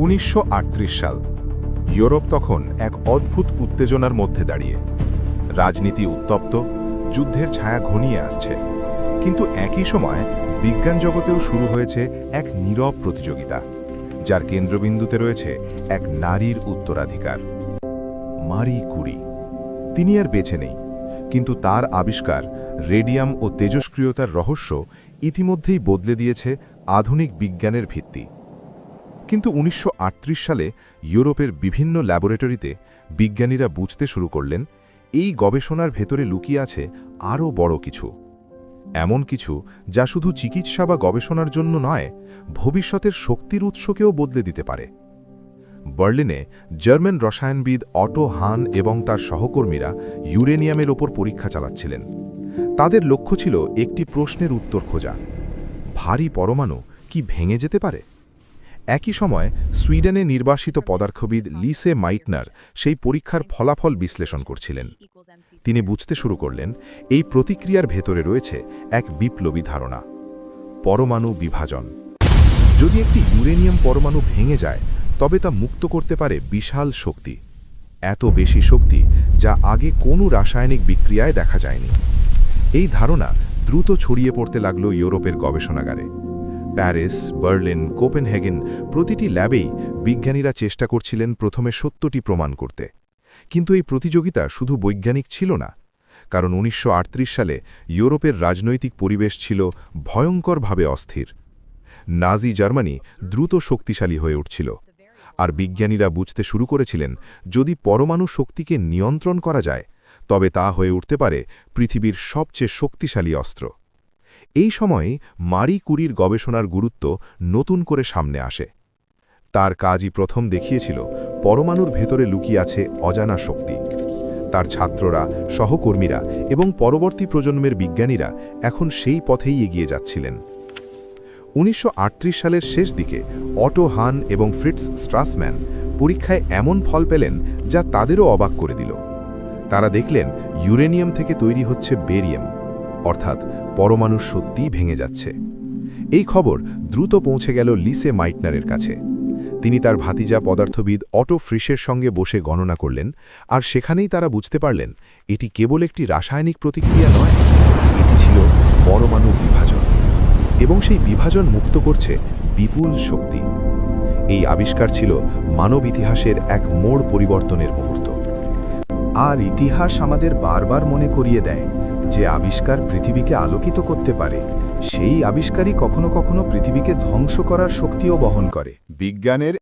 1938 সাল। ইউরোপ তখন এক অদ্ভুত উত্তেজনার মধ্যে দাঁড়িয়ে। রাজনীতি উত্তপ্ত, যুদ্ধের ছায়া ঘনিয়ে আসছে, কিন্তু একই সময় বিজ্ঞান জগতেও শুরু হয়েছে এক নীরব প্রতিযোগিতা, যার কেন্দ্রবিন্দুতে রয়েছে এক নারীর উত্তরাধিকার, মারি কুরি। তিনি আর বেঁচে নেই, কিন্তু তার আবিষ্কার রেডিয়াম ও তেজস্ক্রিয়তার রহস্য ইতিমধ্যেই বদলে দিয়েছে আধুনিক বিজ্ঞানের ভিত্তি। কিন্তু 1938 সালে ইউরোপের বিভিন্ন ল্যাবরেটরিতে বিজ্ঞানীরা বুঝতে শুরু করলেন এই গবেষণার ভেতরে লুকিয়ে আছে আরও বড় কিছু, এমন কিছু যা শুধু চিকিৎসা বা গবেষণার জন্য নয়, ভবিষ্যতের শক্তির উৎসকেও বদলে দিতে পারে। বার্লিনে জার্মান রসায়নবিদ অটো হান এবং তার সহকর্মীরা ইউরেনিয়ামের ওপর পরীক্ষা চালাচ্ছিলেন। তাদের লক্ষ্য ছিল একটি প্রশ্নের উত্তর খোঁজা: ভারী পরমাণু কি ভেঙে যেতে পারে? একই সময় সুইডেনে নির্বাসিত পদার্থবিদ লিসে মাইটনার সেই পরীক্ষার ফলাফল বিশ্লেষণ করছিলেন। তিনি বুঝতে শুরু করলেন এই প্রতিক্রিয়ার ভেতরে রয়েছে এক বিপ্লবী ধারণা: পরমাণু বিভাজন। যদি একটি ইউরেনিয়াম পরমাণু ভেঙে যায়, তবে তা মুক্ত করতে পারে বিশাল শক্তি, এত বেশি শক্তি যা আগে কোনো রাসায়নিক বিক্রিয়ায় দেখা যায়নি। এই ধারণা দ্রুত ছড়িয়ে পড়তে লাগল ইউরোপের গবেষণাগারে। প্যারিস, বার্লিন, কোপেনহেগেন প্রতিটি ল্যাবেই বিজ্ঞানীরা চেষ্টা করছিলেন প্রথমে সত্যটি প্রমাণ করতে। কিন্তু এই প্রতিযোগিতা শুধু বৈজ্ঞানিক ছিল না, কারণ 1938 সালে ইউরোপের রাজনৈতিক পরিবেশ ছিল ভয়ঙ্করভাবে অস্থির। নাজি জার্মানি দ্রুত শক্তিশালী হয়ে উঠছিল, আর বিজ্ঞানীরা বুঝতে শুরু করেছিলেন যদি পরমাণু শক্তিকে নিয়ন্ত্রণ করা যায়, তবে তা হয়ে উঠতে পারে পৃথিবীর সবচেয়ে শক্তিশালী অস্ত্র। এই সময়ে মারি কুরির গবেষণার গুরুত্ব নতুন করে সামনে আসে। তার কাজই প্রথম দেখিয়েছিল পরমাণুর ভেতরে লুকিয়ে আছে অজানা শক্তি। তার ছাত্ররা, সহকর্মীরা এবং পরবর্তী প্রজন্মের বিজ্ঞানীরা এখন সেই পথেই এগিয়ে যাচ্ছিলেন। 1938 সালের শেষ দিকে অটো হান এবং ফ্রিটস স্ট্রাসম্যান পরীক্ষায় এমন ফল পেলেন যা তাদেরও অবাক করে দিল। তারা দেখলেন ইউরেনিয়াম থেকে তৈরি হচ্ছে বেরিয়াম, অর্থাৎ পরমাণু সত্যিই ভেঙে যাচ্ছে। এই খবর দ্রুত পৌঁছে গেল লিসে মাইটনারের কাছে। তিনি তার ভাতিজা পদার্থবিদ অটো ফ্রিশের সঙ্গে বসে গণনা করলেন, আর সেখানেই তারা বুঝতে পারলেন এটি কেবল একটি রাসায়নিক প্রতিক্রিয়া নয়, এটি ছিল পরমাণু বিভাজন, এবং সেই বিভাজন মুক্ত করছে বিপুল শক্তি। এই আবিষ্কার ছিল মানব ইতিহাসের এক মোড় পরিবর্তনের মুহূর্ত। আর ইতিহাস আমাদের বারবার মনে করিয়ে দেয় যে আবিষ্কার পৃথিবীকে আলোকিত করতে পারে, সেই আবিষ্কারই কখনো কখনো পৃথিবীকে ধ্বংস করার শক্তিও বহন করে। বিজ্ঞানের